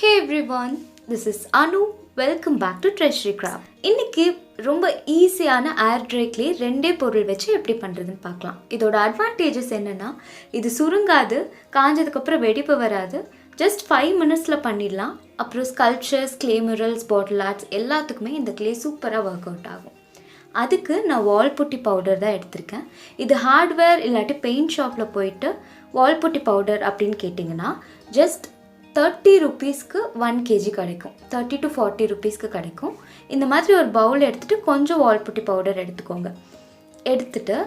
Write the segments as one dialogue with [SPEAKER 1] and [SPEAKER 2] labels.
[SPEAKER 1] Hey everyone, this is Anu. Welcome back to Treasury craft. இன்னைக்கு ரொம்ப ஈஸியான Airdryclay ரெண்டே பொருள் வச்சு எப்படி பண்றதுன்னு பார்க்கலாம். இதோட அட்வான்டேஜஸ் என்னன்னா இது சுருங்காது, காஞ்சதுக்கு அப்புறம் வெடிப்பு வராது. just 5 minutesல பண்ணிடலாம். அப்புறம் sculptures, clay murals, bottle arts எல்லாத்துக்குமே இந்த clay சூப்பரா வொர்க் அவுட் ஆகும். அதுக்கு நான் வால் புட்டி பவுடர் தான் எடுத்திருக்கேன். இது ஹார்ட்வேர் இல்லாட்டி பெயிண்ட் ஷாப்ல போயிட்டு வால் புட்டி பவுடர் அப்படின்னு கேட்டிங்கன்னா just 30 rupeesக்கு 1 kg கிடைக்கும். 30 to 40 rupeesக்கு கிடைக்கும். இந்த மாதிரி ஒரு பவுல் எடுத்துட்டு கொஞ்சம் வால் புட்டி பவுடர் எடுத்துக்கோங்க. எடுத்துட்டு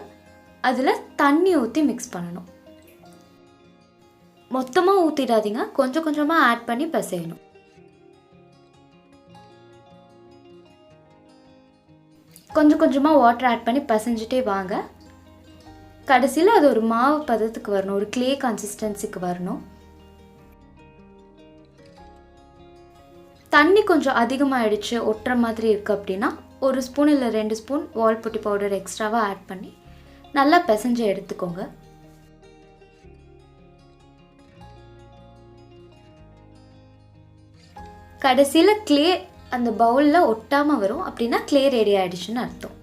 [SPEAKER 1] அதில் தண்ணி ஊற்றி மிக்ஸ் பண்ணணும். மொத்தமாக ஊற்றிடாதீங்க, கொஞ்சம் கொஞ்சமாக ஆட் பண்ணி பிசையணும். கொஞ்சம் கொஞ்சமாக வாட்டர் ஆட் பண்ணி பிசைஞ்சிட்டே வாங்க. கடைசியில் அது ஒரு மாவு பதத்துக்கு வரணும், ஒரு கிளே கன்சிஸ்டன்சிக்கு வரணும். தண்ணி கொஞ்சம் அதிகமாகிடுச்சு, ஒட்டுற மாதிரி இருக்குது அப்படின்னா ஒரு ஸ்பூன் இல்லை 2 ஸ்பூன் வால் புட்டி பவுடர் எக்ஸ்ட்ராவாக ஆட் பண்ணி நல்லா பிசைஞ்சு எடுத்துக்கோங்க. கடைசியில் கிளே அந்த பவுலில் ஒட்டாமல் வரும், அப்படின்னா கிளே ரெடி ஆகிடுச்சுன்னு அர்த்தம்.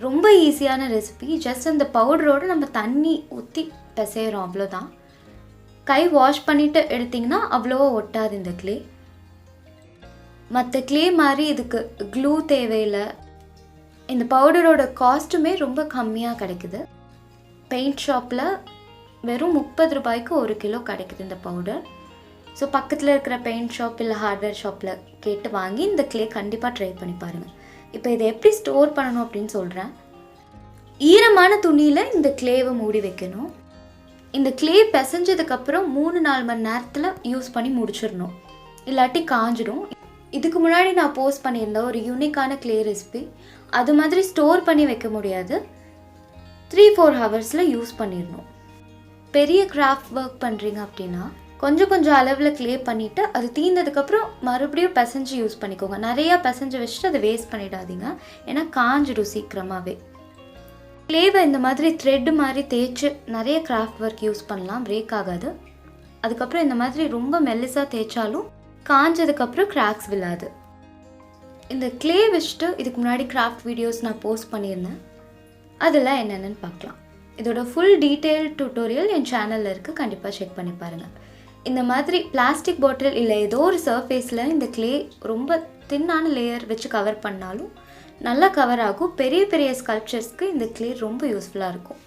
[SPEAKER 1] ரொம்ப ஈஸியான ரெசிபி. ஜஸ்ட் அந்த பவுடரோடு நம்ம தண்ணி ஊற்றி பிசைகிறோம், அவ்வளோதான். கை வாஷ் பண்ணிவிட்டு எடுத்திங்கன்னா அவ்வளோவா ஒட்டாது இந்த கிளே. மற்ற கிளே மாதிரி இதுக்கு க்ளூ தேவையில்லை. இந்த பவுடரோட காஸ்ட்டுமே ரொம்ப கம்மியாக கிடைக்குது. பெயிண்ட் ஷாப்பில் வெறும் 30 ரூபாய்க்கு 1 கிலோ கிடைக்குது இந்த பவுடர். ஸோ பக்கத்தில் இருக்கிற பெயிண்ட் ஷாப் இல்லை ஹார்ட்வேர் ஷாப்பில் கேட்டு வாங்கி இந்த கிளே கண்டிப்பாக ட்ரை பண்ணி பாருங்கள். இப்போ இதை எப்படி ஸ்டோர் பண்ணணும் அப்படின்னு சொல்கிறேன். ஈரமான துணியில் இந்த கிளேவை மூடி வைக்கணும். இந்த கிளே பிசைஞ்சதுக்கப்புறம் 3-4 மணி நேரத்தில் யூஸ் பண்ணி முடிச்சிடணும், இல்லாட்டி காஞ்சிடும். இதுக்கு முன்னாடி நான் போஸ்ட் பண்ணியிருந்தேன் ஒரு யூனிக்கான கிளே ரெசிபி. அது மாதிரி ஸ்டோர் பண்ணி வைக்க முடியாது, 3-4 ஹவர்ஸில் யூஸ் பண்ணிடணும். பெரிய கிராஃப்ட் ஒர்க் பண்ணுறீங்க அப்படின்னா கொஞ்சம் கொஞ்சம் அளவில் கிளே பண்ணிவிட்டு அது தீர்ந்ததுக்கப்புறம் மறுபடியும் பிசைஞ்சு யூஸ் பண்ணிக்கோங்க. நிறையா பிசைஞ்சு வச்சுட்டு அதை வேஸ்ட் பண்ணிடாதீங்க, ஏன்னா காஞ்சிடும் சீக்கிரமாகவே. கிளேவை இந்த மாதிரி த்ரெட்டு மாதிரி தேய்ச்சி நிறைய கிராஃப்ட் ஒர்க் யூஸ் பண்ணலாம், பிரேக் ஆகாது. அதுக்கப்புறம் இந்த மாதிரி ரொம்ப மெல்லிசாக தேய்ச்சாலும் காஞ்சதுக்கப்புறம் கிராக்ஸ் விழாது. இந்த கிளே வச்சுட்டு இதுக்கு முன்னாடி கிராஃப்ட் வீடியோஸ் நான் போஸ்ட் பண்ணியிருந்தேன், அதெல்லாம் என்னென்னு பார்க்கலாம். இதோட ஃபுல் டீட்டெயில் டியூட்டோரியல் என் சேனலில் இருக்குது, கண்டிப்பாக செக் பண்ணி பாருங்கள். இந்த மாதிரி பிளாஸ்டிக் பாட்டில் இல்லை ஏதோ ஒரு சர்ஃபேஸில் இந்த கிளே ரொம்ப தின்னான லேயர் வச்சு கவர் பண்ணாலும் நல்லா கவர் ஆகும். பெரிய பெரிய ஸ்கல்ப்சர்ஸ்க்கு இந்த கிளே ரொம்ப யூஸ்ஃபுல்லாக இருக்கும்.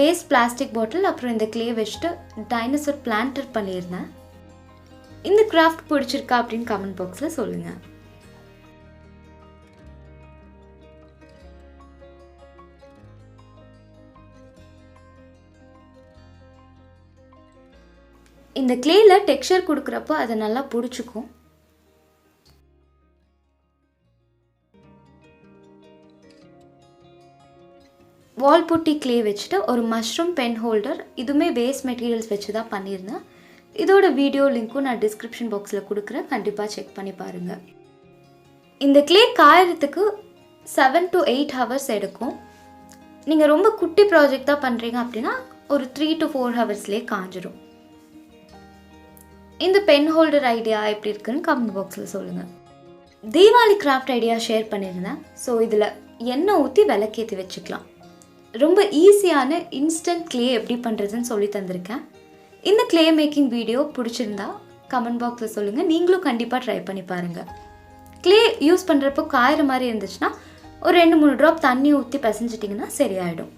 [SPEAKER 1] வேஸ்ட் பிளாஸ்டிக் பாட்டில் அப்புறம் இந்த கிளே வச்சுட்டு டைனோசர் பிளான்டர் பண்ணியிருந்தேன். இந்த கிராஃப்ட் பிடிச்சிருக்கா அப்படின்னு கமெண்ட் பாக்ஸில் சொல்லுங்கள். இந்த கிளேல டெக்ஸ்சர் கொடுக்குறப்போ அதை நல்லா பிடிச்சிக்கும். வால் புட்டி கிளே வச்சுட்டு ஒரு மஷ்ரூம் பென் ஹோல்டர், இதுவுமே வேஸ்ட் மெட்டீரியல்ஸ் வச்சு தான் பண்ணியிருந்தேன். இதோட வீடியோ லிங்க்கும் நான் டிஸ்கிரிப்ஷன் பாக்ஸில் கொடுக்குறேன், கண்டிப்பாக செக் பண்ணி பாருங்கள். இந்த கிளே காயறதுக்கு 7 to 8 ஹவர்ஸ் எடுக்கும். நீங்கள் ரொம்ப குட்டி ப்ராஜெக்ட் தான் பண்ணுறீங்க அப்படின்னா ஒரு 3 to 4 ஹவர்ஸ்லேயே காஞ்சிடும். இந்த பென் ஹோல்டர் ஐடியா எப்படி இருக்குன்னு கமெண்ட் பாக்ஸில் சொல்லுங்கள். தீபாவளி கிராஃப்ட் ஐடியா ஷேர் பண்ணியிருந்தேன். ஸோ இதில் எண்ணெய் ஊற்றி விளக்கேற்றி வச்சுக்கலாம். ரொம்ப ஈஸியான இன்ஸ்டன்ட் கிளே எப்படி பண்ணுறதுன்னு சொல்லி தந்திருக்கேன். இந்த கிளே மேக்கிங் வீடியோ பிடிச்சிருந்தா கமெண்ட் பாக்ஸில் சொல்லுங்கள், நீங்களும் கண்டிப்பாக ட்ரை பண்ணி பாருங்கள். கிளே யூஸ் பண்ணுறப்போ காயிற மாதிரி இருந்துச்சுன்னா ஒரு 2-3 ட்ராப் தண்ணி ஊற்றி பிசைஞ்சிட்டிங்கன்னா சரியாயிடும்.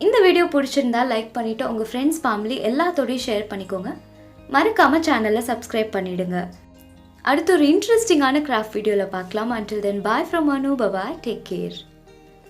[SPEAKER 1] இந்த வீடியோ பிடிச்சிருந்தா லைக் பண்ணிவிட்டு உங்கள் ஃப்ரெண்ட்ஸ் ஃபேமிலி எல்லாத்தோடையும் ஷேர் பண்ணிக்கோங்க. மறக்காமல் சேனலை சப்ஸ்கிரைப் பண்ணிவிடுங்க. அடுத்து ஒரு இன்ட்ரெஸ்டிங்கான கிராஃப்ட் வீடியோவில் பார்க்கலாம். until then bye from Anu, bye bye, take care.